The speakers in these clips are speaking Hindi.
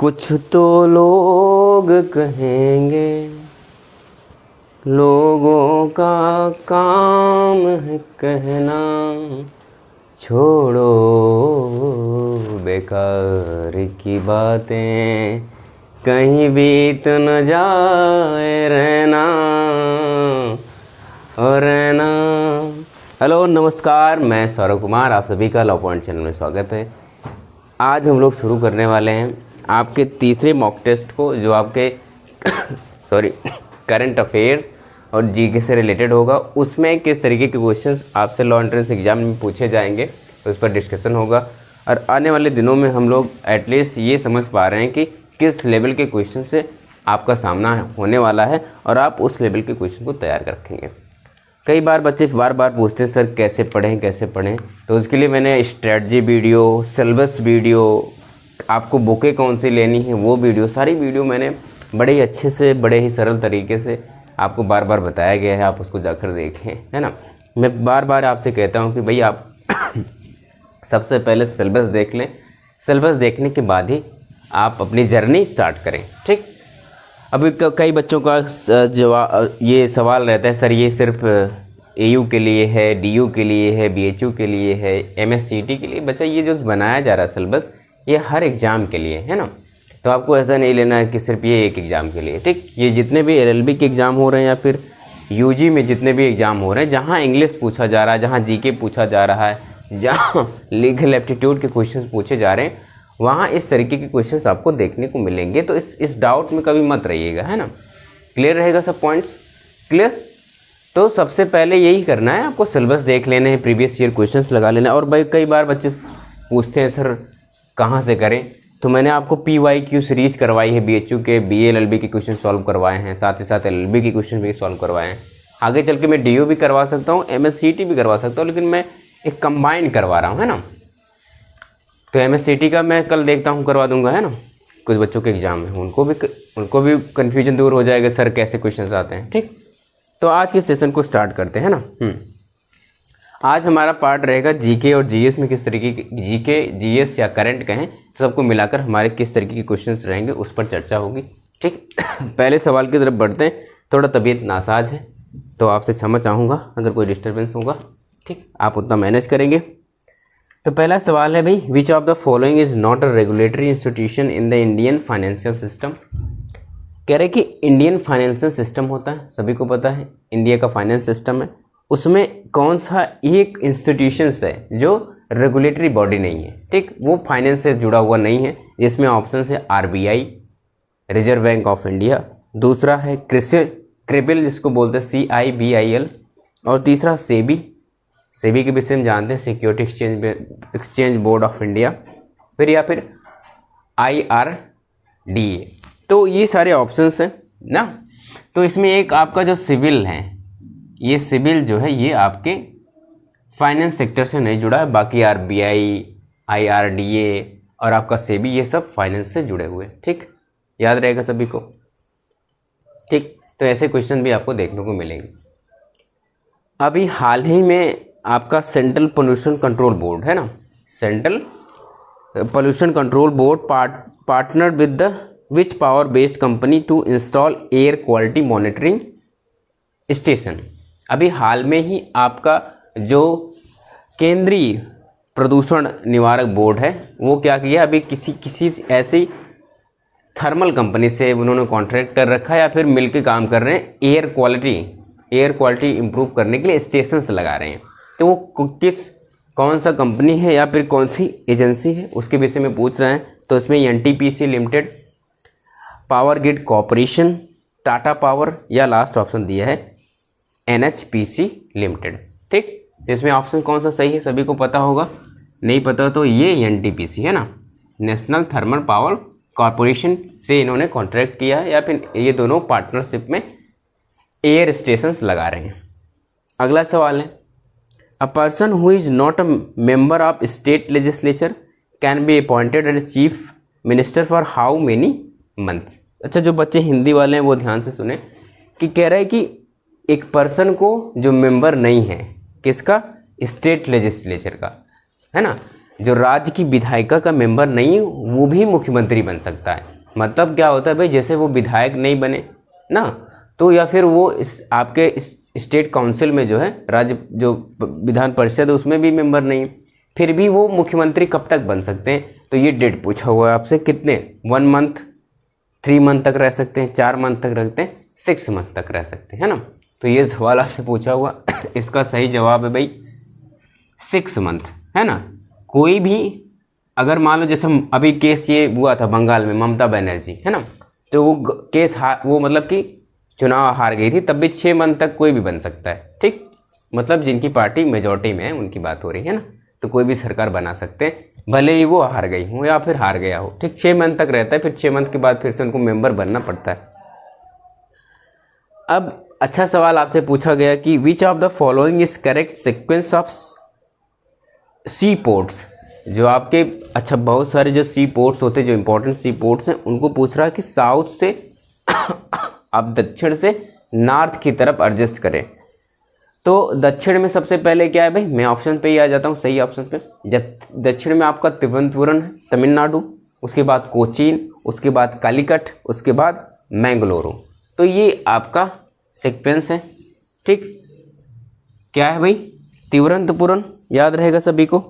कुछ तो लोग कहेंगे, लोगों का काम है कहना, छोड़ो बेकार की बातें, कहीं बीत न जाए रहना और रहना। हेलो नमस्कार, मैं सौरभ कुमार, आप सभी का लॉ पॉइंट चैनल में स्वागत है। आज हम लोग शुरू करने वाले हैं आपके तीसरे मॉक टेस्ट को, जो आपके करंट अफेयर्स और जीके से रिलेटेड होगा। उसमें किस तरीके के क्वेश्चंस आपसे लॉ एंट्रेंस एग्जाम में पूछे जाएंगे उस पर डिस्कशन होगा। और आने वाले दिनों में हम लोग एटलीस्ट ये समझ पा रहे हैं कि किस लेवल के क्वेश्चन से आपका सामना होने वाला है और आप उस लेवल के क्वेश्चन को तैयार कर रखेंगे। कई बार बच्चे बार पूछते हैं सर कैसे पढ़ें, तो उसके लिए मैंने स्ट्रेटजी वीडियो, सिलेबस वीडियो, आपको बुकें कौन सी लेनी है वो वीडियो, सारी वीडियो मैंने बड़े ही अच्छे से, बड़े ही सरल तरीके से आपको बार बताया गया है। आप उसको जाकर देखें, है ना। मैं बार आपसे कहता हूँ कि भाई आप सबसे पहले सिलेबस देख लें। सिलेबस देखने के बाद ही आप अपनी जर्नी स्टार्ट करें, ठीक। अभी कई बच्चों का जवाब ये सवाल रहता है, सर ये सिर्फ एयू के लिए है, डीयू के लिए है, बीएचयू के लिए है, एमएससीटी के लिए। बच्चा ये जो बनाया जा रहा है सिलेबस, ये हर एग्ज़ाम के लिए है ना। तो आपको ऐसा नहीं लेना है कि सिर्फ ये एक एग्ज़ाम के लिए, ठीक। ये जितने भी एलएलबी के एग्ज़ाम हो रहे हैं या फिर यूजी में जितने भी एग्ज़ाम हो रहे हैं, जहाँ इंग्लिश पूछा जा रहा है, जहाँ जीके पूछा जा रहा है, जहाँ लीगल एप्टीट्यूड के क्वेश्चन पूछे जा रहे हैं, वहाँ इस तरीके के क्वेश्चंस आपको देखने को मिलेंगे। तो इस डाउट में कभी मत रहिएगा, है ना। क्लियर रहेगा सब पॉइंट्स? क्लियर। तो सबसे पहले यही करना है, आपको सिलेबस देख लेने हैं, प्रीवियस ईयर क्वेश्चंस लगा लेना है। और भाई कई बार बच्चे पूछते हैं सर कहाँ से करें, तो मैंने आपको PYQ सीरीज करवाई है, BHU के BLLB के क्वेश्चन सॉल्व करवाए हैं, साथ ही साथ LLB के क्वेश्चन भी सॉल्व करवाए हैं। आगे चल के मैं DU भी करवा सकता हूँ, MSCT भी करवा सकता हूँ, लेकिन मैं एक कंबाइन करवा रहा हूँ, है ना। तो MSCT का मैं कल देखता हूँ, करवा दूंगा, है ना। कुछ बच्चों के एग्जाम है, उनको भी कन्फ्यूजन दूर हो जाएगा, सर कैसे क्वेश्चंस आते हैं, ठीक। तो आज के सेशन को स्टार्ट करते हैं ना। आज हमारा पार्ट रहेगा जीके और जीएस में किस तरीके की, जीके जीएस या करंट कहें, तो सबको मिलाकर हमारे किस तरीके के क्वेश्चंस रहेंगे उस पर चर्चा होगी, ठीक। पहले सवाल की तरफ बढ़ते हैं। थोड़ा तबीयत नासाज है तो आपसे क्षमा चाहूँगा अगर कोई डिस्टर्बेंस होगा, ठीक। आप उतना मैनेज करेंगे। तो पहला सवाल है भाई, विच of the following is not a regulatory institution in the Indian financial system. कह रहे कि इंडियन फाइनेंशियल सिस्टम होता है, सभी को पता है इंडिया का फाइनेंस सिस्टम है, उसमें कौन सा एक इंस्टीट्यूशंस है जो रेगुलेटरी बॉडी नहीं है, ठीक। वो फाइनेंस से जुड़ा हुआ नहीं है। जिसमें ऑप्शन है RBI, reserve bank of India, दूसरा है क्रिबिल जिसको बोलते हैं CIBIL, और तीसरा सेबी के विषय में जानते हैं, security exchange board of India, या फिर IRDA। तो ये सारे ऑप्शंस हैं ना। तो इसमें एक आपका जो सिविल है, ये सिविल जो है ये आपके फाइनेंस सेक्टर से नहीं जुड़ा है। बाकी RBI, IRDA और आपका सेबी, ये सब फाइनेंस से जुड़े हुए, ठीक। याद रहेगा सभी को, ठीक। तो ऐसे क्वेश्चन भी आपको देखने को मिलेंगे। अभी हाल ही में आपका सेंट्रल पोल्यूशन कंट्रोल बोर्ड है ना, central pollution control board partner with the which power based company to install air quality monitoring station. अभी हाल में ही आपका जो केंद्रीय प्रदूषण निवारक बोर्ड है वो क्या किया, अभी किसी ऐसी थर्मल कंपनी से उन्होंने कॉन्ट्रैक्ट कर रखा है या फिर मिलकर काम कर रहे हैं, एयर क्वालिटी इंप्रूव करने के लिए स्टेशंस लगा रहे हैं। तो वो कौन सा कंपनी है या फिर कौन सी एजेंसी है उसके विषय में पूछ रहे हैं। तो इसमें NTPC limited, power grid corporation, Tata power, या लास्ट ऑप्शन दिया है NHPC लिमिटेड, ठीक। इसमें ऑप्शन कौन सा सही है सभी को पता होगा, नहीं पता तो ये NTPC है ना, नेशनल थर्मल पावर कॉरपोरेशन से इन्होंने कॉन्ट्रैक्ट किया है, या फिर ये दोनों पार्टनरशिप में एयर स्टेशंस लगा रहे हैं। अगला सवाल है, a person who is not a member of state legislature can be appointed as chief minister for how many months. अच्छा, जो बच्चे हिंदी वाले हैं वो ध्यान से सुने कि कह रहा है कि एक पर्सन को जो मेंबर नहीं है, किसका, स्टेट लेजिस्लेचर का, है ना, जो राज्य की विधायिका का मेंबर नहीं वो भी मुख्यमंत्री बन सकता है। मतलब क्या होता है भाई, जैसे वो विधायक नहीं बने ना, तो या फिर वो आपके स्टेट काउंसिल में जो है, राज्य जो विधान परिषद है उसमें भी मेंबर नहीं, फिर भी वो मुख्यमंत्री कब तक बन सकते हैं। तो ये डेट पूछा हुआ है आपसे, कितने 1 मंथ, 3 मंथ तक रह सकते हैं, 4 मंथ तक रखते हैं, 6 मंथ तक रह सकते हैं, है ना। तो ये सवाल आपसे पूछा हुआ इसका सही जवाब है भाई 6 मंथ, है ना। कोई भी अगर मान लो जैसे अभी केस ये हुआ था बंगाल में, ममता बनर्जी, है ना, तो वो केस वो मतलब कि चुनाव हार गई थी, तब भी 6 मंथ तक कोई भी बन सकता है, ठीक। मतलब जिनकी पार्टी मेजॉरिटी में है उनकी बात हो रही है ना, तो कोई भी सरकार बना सकते हैं, भले ही वो हार गई हो या फिर हार गया हो, ठीक। 6 मंथ तक रहता है, फिर 6 मंथ के बाद फिर से उनको मेंबर बनना पड़ता है। अब अच्छा सवाल आपसे पूछा गया कि which of the following is correct sequence of sea ports. जो आपके अच्छा बहुत सारे जो सी पोर्ट्स होते हैं, जो इंपॉर्टेंट सी पोर्ट्स हैं, उनको पूछ रहा है कि साउथ से आप दक्षिण से नॉर्थ की तरफ एडजस्ट करें। तो दक्षिण में सबसे पहले क्या है भाई, मैं ऑप्शन पे ही आ जाता हूँ, सही ऑप्शन पे। दक्षिण में आपका तिरुवनंतपुरम है, तमिलनाडु, उसके बाद कोचीन, उसके बाद कालीकट, उसके बाद मैंगलोरू। तो ये आपका सीक्वेंस है, ठीक। क्या है भाई, तिरुवनंतपुरम याद रहेगा सभी को,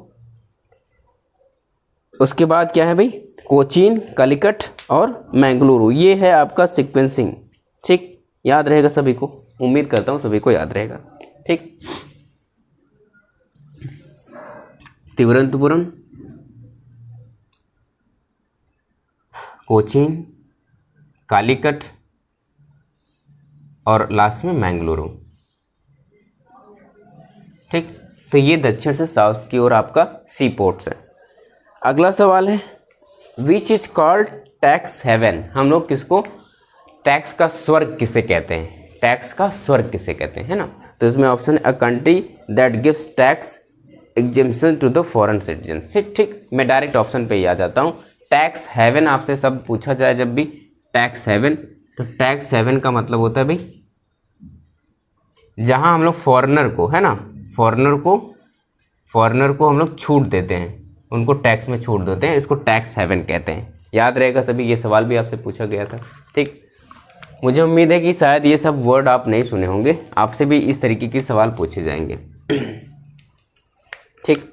उसके बाद क्या है भाई, कोचीन, कालीकट और मैंगलोरू। ये है आपका सीक्वेंसिंग, ठीक। याद रहेगा सभी को, उम्मीद करता हूँ सभी को याद रहेगा, ठीक। तिरुवनंतपुरम, कोचीन, कालीकट और लास्ट में मैंगलोरू, ठीक। तो ये दक्षिण से साउथ की ओर आपका सी पोर्ट्स है। अगला सवाल है which is called tax haven. हम लोग किसको टैक्स का स्वर्ग किसे कहते हैं, टैक्स का स्वर्ग किसे कहते हैं, है ना। तो इसमें ऑप्शन है a country that gives tax exemption to the foreign citizen, ठीक। मैं डायरेक्ट ऑप्शन पे ही आ जाता हूँ। टैक्स हेवन आपसे सब पूछा जाए जब भी टैक्स हेवन, तो टैक्स हेवन का मतलब होता है भाई जहाँ हम लोग फॉरेनर को, है ना, फॉरेनर को हम लोग छूट देते हैं, उनको टैक्स में छूट देते हैं, इसको टैक्स हेवन कहते हैं। याद रहेगा सभी, ये सवाल भी आपसे पूछा गया था, ठीक। मुझे उम्मीद है कि शायद ये सब वर्ड आप नहीं सुने होंगे, आपसे भी इस तरीके के सवाल पूछे जाएंगे, ठीक।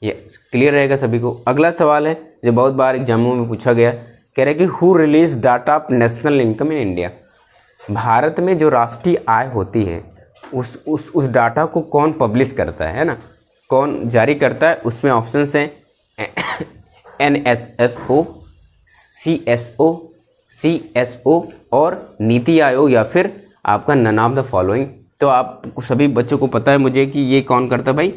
ये क्लियर रहेगा सभी को। अगला सवाल है जो बहुत बार एग्जामों में पूछा गया, कह रहे कि who release data of national income in India. Bharat में जो राष्ट्रीय आय होती है उस डाटा को कौन पब्लिश करता है ना, कौन जारी करता है। उसमें ऑप्शन हैं NSSO, CSO और नीति आयोग या फिर आपका नन ऑफ द फॉलोइंग। तो आप सभी बच्चों को पता है मुझे कि ये कौन करता है भाई,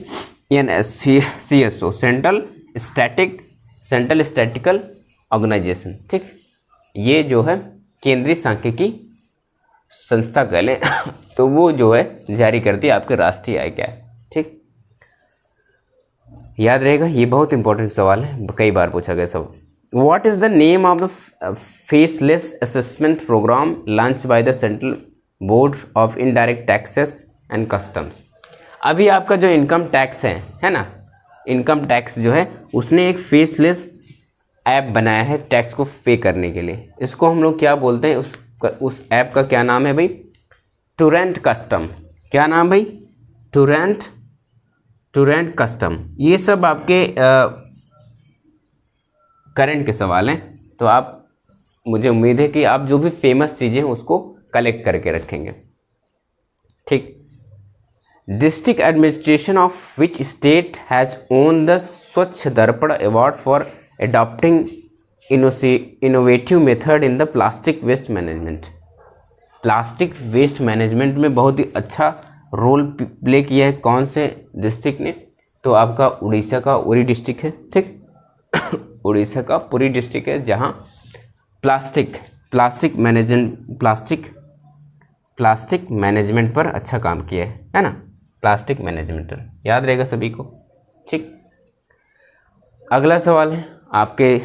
CSO सेंट्रल स्टैटिस्टिकल ऑर्गेनाइजेशन, ठीक। ये जो है केंद्रीय सांख्यिकी संस्था कह लें तो वो जो है जारी करती है आपके राष्ट्रीय आय क्या है, ठीक। याद रहेगा, ये बहुत इंपॉर्टेंट सवाल है, कई बार पूछा गया सब। What is the name of the faceless assessment programme launch by the central board of indirect taxes and customs. अभी आपका जो इनकम टैक्स है ना, इनकम टैक्स जो है उसने एक फेसलेस ऐप बनाया है टैक्स को पे करने के लिए। इसको हम लोग क्या बोलते हैं, उस ऐप का क्या नाम है भाई, टोरेंट कस्टम। क्या नाम भाई, टोरेंट कस्टम। ये सब आपके करंट के सवाल हैं, तो आप मुझे उम्मीद है कि आप जो भी फेमस चीज़ें हैं उसको कलेक्ट करके रखेंगे, ठीक। District administration of which state has won the Swachh Darpan award for adopting innovative method in the plastic waste management. Plastic waste management में बहुत ही अच्छा रोल प्ले किया है कौन से डिस्ट्रिक्ट ने, तो आपका उड़ीसा का उरी डिस्ट्रिक्ट है, ठीक। उड़ीसा का पुरी डिस्ट्रिक्ट है जहाँ प्लास्टिक मैनेजमेंट पर अच्छा काम किया है ना, प्लास्टिक मैनेजमेंट याद रहेगा सभी को, ठीक। अगला सवाल है आपके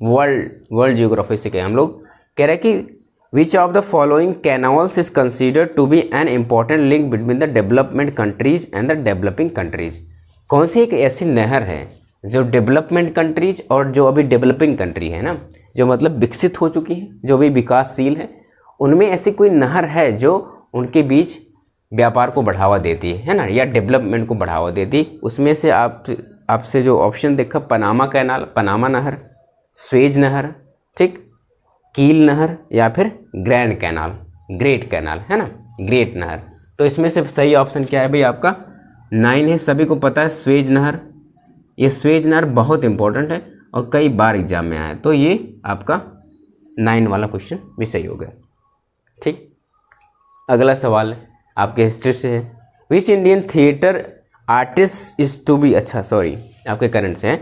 वर्ल्ड जियोग्राफी से क्या हम लोग कह रहे हैं कि which of the following canals is considered to be an important link between the development countries and the developing countries. कौन सी एक ऐसी नहर है जो डेवलपमेंट कंट्रीज और जो अभी डेवलपिंग कंट्री है ना, जो मतलब विकसित हो चुकी है, जो भी विकासशील है, उनमें ऐसी कोई नहर है जो उनके बीच व्यापार को बढ़ावा देती है ना, या डेवलपमेंट को बढ़ावा देती है। उसमें से आपसे जो ऑप्शन देखा, पनामा कैनाल, पनामा नहर, स्वेज नहर, ठीक, कील नहर, या फिर ग्रैंड कैनाल, ग्रेट कैनाल है ना, ग्रेट नहर। तो इसमें से सही ऑप्शन क्या है भाई आपका 9 है। सभी को पता है स्वेज नहर, ये स्वेज नहर बहुत इंपॉर्टेंट है और कई बार एग्जाम में आया है, तो ये आपका 9 वाला क्वेश्चन भी सही हो गया। ठीक, अगला सवाल है आपके हिस्ट्री से है। Which Indian theatre artist is to be, अच्छा सॉरी आपके करंट से है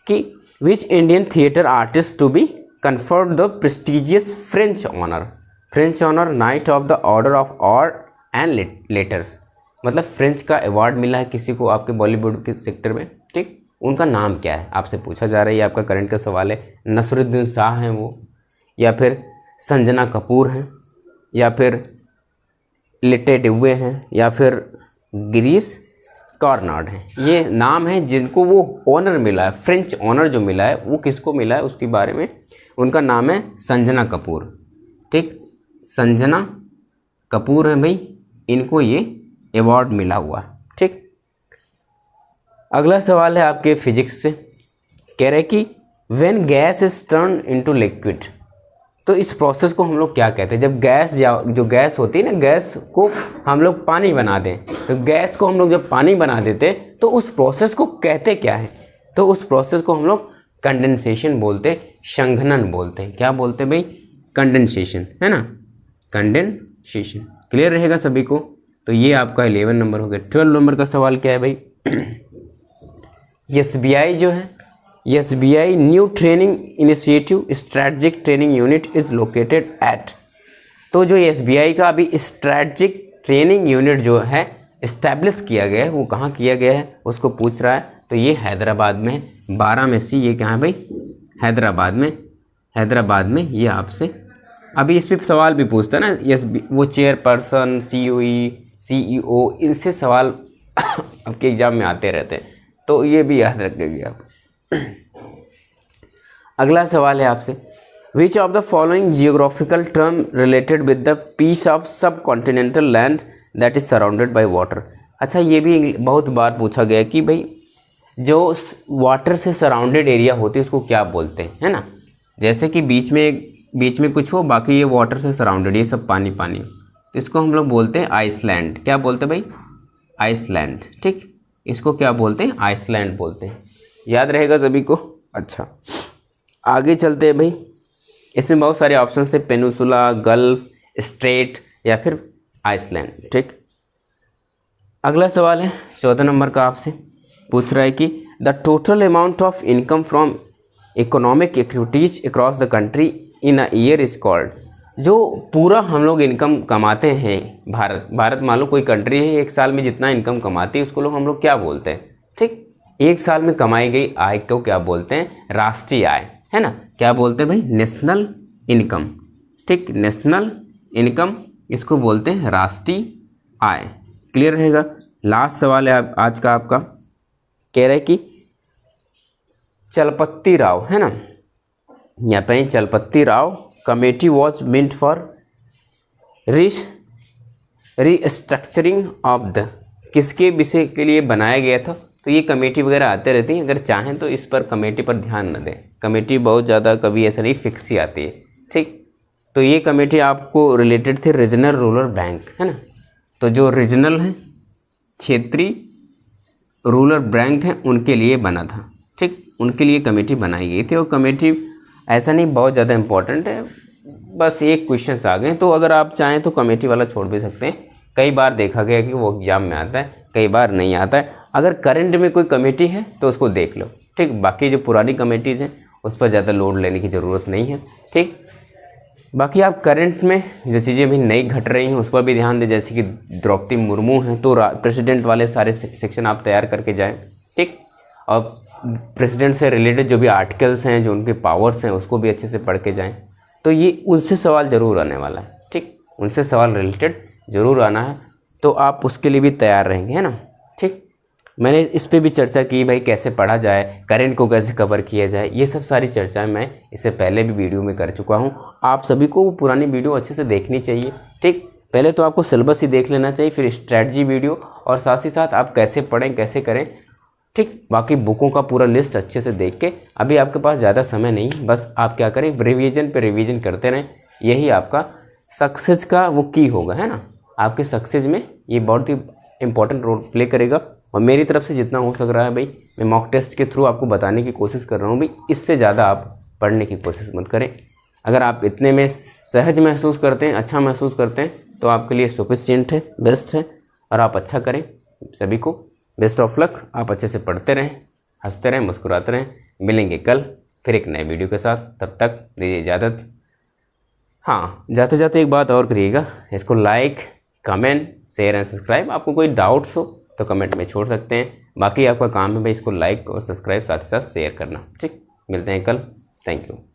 कि which Indian theatre artist to be conferred the prestigious French honour knight of the order of art and letters. मतलब फ्रेंच का अवार्ड मिला है किसी को आपके बॉलीवुड के सेक्टर में, ठीक, उनका नाम क्या है आपसे पूछा जा रहा है, ये आपका करंट का सवाल है। नसरुद्दीन शाह हैं वो, या फिर संजना कपूर हैं, या फिर लिटे डिब्बे हैं, या फिर गिरीश कार्नाड हैं। ये नाम है जिनको वो ऑनर मिला है, फ्रेंच ऑनर जो मिला है वो किसको मिला है उसके बारे में, उनका नाम है संजना कपूर। ठीक, संजना कपूर है भाई, इनको ये अवार्ड मिला हुआ। ठीक, अगला सवाल है आपके फिजिक्स से, कह रहे कि when gas is turn into liquid, तो इस प्रोसेस को हम लोग क्या कहते हैं? जब गैस जो गैस होती है ना, गैस को हम लोग पानी बना दें, तो गैस को हम लोग जब पानी बना देते तो उस प्रोसेस को कहते क्या है? तो उस प्रोसेस को हम लोग कंडेंसेशन बोलते, संघनन बोलते हैं। क्या बोलते हैं भाई? कंडेंसेशन, है ना, कंडेंसेशन। क्लियर रहेगा सभी को? तो ये आपका 11 नंबर हो गया। 12 नंबर का सवाल क्या है भाई? SBI जो है, SBI new training initiative strategic training unit is located at. तो जो SBI का अभी स्ट्रैटेजिक ट्रेनिंग यूनिट जो है इस्टेब्लिश किया गया है, वो कहाँ किया गया है उसको पूछ रहा है। तो ये हैदराबाद में, 12 में से ये क्या है भाई? हैदराबाद में। हैदराबाद में ये आपसे अभी इस पर सवाल भी पूछता है ना, वो चेयरपर्सन, CEO इनसे सवाल आपके एग्जाम में आते रहते हैं, तो ये भी याद रखेंगे आप। अगला सवाल है आपसे, which of the following geographical term related with the piece of subcontinental land that is surrounded by water. अच्छा, ये भी बहुत बार पूछा गया कि भाई जो वाटर से सराउंडेड एरिया होती है उसको क्या बोलते हैं, है ना। जैसे कि बीच में कुछ हो, बाकी ये वाटर से सराउंडेड, ये सब पानी पानी, तो इसको हम लोग बोलते हैं आइसलैंड। क्या बोलते हैं भाई? आइसलैंड। ठीक, इसको क्या बोलते हैं? आइसलैंड बोलते हैं। याद रहेगा सभी को? अच्छा, आगे चलते हैं भाई। इसमें बहुत सारे ऑप्शन थे, पेनिनसुला, गल्फ, स्ट्रेट, या फिर आइसलैंड। ठीक, अगला सवाल है 14 नंबर का, आपसे पूछ रहा है कि the total amount of income from economic activities across the country in a year is called. जो पूरा हम लोग इनकम कमाते हैं, भारत मान लो कोई कंट्री है, एक साल में जितना इनकम कमाती है उसको लोग हम लोग क्या बोलते हैं? ठीक, एक साल में कमाई गई आय को क्या बोलते हैं? राष्ट्रीय आय, है ना। क्या बोलते हैं भाई? National income. ठीक, नेशनल इनकम, इसको बोलते हैं राष्ट्रीय आय। क्लियर रहेगा? लास्ट सवाल है आज का आपका, कह रहे कि चलपति राव, है ना, यहाँ पे Chalapathi Rao committee was meant for restructuring of the, किसके विषय के लिए बनाया गया था? तो ये कमेटी वगैरह आते रहती हैं, अगर चाहें तो इस पर कमेटी पर ध्यान न दें। कमेटी बहुत ज़्यादा कभी ऐसा नहीं फिक्स ही आती है। ठीक, तो ये कमेटी आपको रिलेटेड थे रीजनल रूरल बैंक, है ना। तो जो रीजनल है, क्षेत्रीय रूरल बैंक हैं, उनके लिए बना था। ठीक, उनके लिए कमेटी बनाई गई थी। और कमेटी ऐसा नहीं बहुत ज़्यादा इम्पोर्टेंट है, बस एक क्वेश्चन आ गए, तो अगर आप चाहें तो कमेटी वाला छोड़ भी सकते हैं। कई बार देखा गया कि वो एग्जाम में आता है, कई बार नहीं आता है। अगर करंट में कोई कमेटी है तो उसको देख लो। ठीक, बाकी जो पुरानी कमेटीज़ हैं उस पर ज़्यादा लोड लेने की ज़रूरत नहीं है। ठीक, बाकी आप करंट में जो चीज़ें भी नई घट रही हैं उस पर भी ध्यान दें। जैसे कि द्रौपदी मुर्मू हैं, तो प्रेसिडेंट वाले सारे सेक्शन आप तैयार करके जाएं। ठीक, और प्रेसिडेंट से रिलेटेड जो भी आर्टिकल्स हैं, जो उनके पावर्स हैं, उसको भी अच्छे से पढ़ के जाएं। तो ये उनसे सवाल ज़रूर आने वाला है। ठीक, उनसे सवाल रिलेटेड ज़रूर आना है, तो आप उसके लिए भी तैयार रहेंगे, है ना। ठीक, मैंने इस पे भी चर्चा की भाई कैसे पढ़ा जाए, करंट को कैसे कवर किया जाए, ये सब सारी चर्चाएं मैं इससे पहले भी वीडियो में कर चुका हूँ। आप सभी को वो पुरानी वीडियो अच्छे से देखनी चाहिए। ठीक, पहले तो आपको सिलेबस ही देख लेना चाहिए, फिर स्ट्रैटेजी वीडियो, और साथ ही साथ आप कैसे पढ़ें कैसे करें। ठीक, बाकी बुकों का पूरा लिस्ट अच्छे से देख के, अभी आपके पास ज़्यादा समय नहीं, बस आप क्या करें, रिवीजन पे रिवीजन करते रहें। यही आपका सक्सेस का वो की होगा, है ना। आपके सक्सेस में ये बहुत ही इंपॉर्टेंट रोल प्ले करेगा। और मेरी तरफ से जितना हो सक रहा है भाई, मैं मॉक टेस्ट के थ्रू आपको बताने की कोशिश कर रहा हूँ भाई, इससे ज़्यादा आप पढ़ने की कोशिश मत करें। अगर आप इतने में सहज महसूस करते हैं, अच्छा महसूस करते हैं, तो आपके लिए सफिशिएंट है, बेस्ट है। और आप अच्छा करें। सभी को बेस्ट ऑफ लक। आप अच्छे से पढ़ते रहें, हंसते रहें, मुस्कुराते रहें। मिलेंगे कल फिर एक नए वीडियो के साथ, तब तक दीजिए इजाज़त। हाँ, जाते जाते एक बात और करिएगा, इसको like, comment, share and subscribe. आपको कोई डाउट्स हो तो कमेंट में छोड़ सकते हैं। बाकी आपका काम है भाई इसको लाइक और सब्सक्राइब साथ ही साथ शेयर करना। ठीक, मिलते हैं कल। Thank you.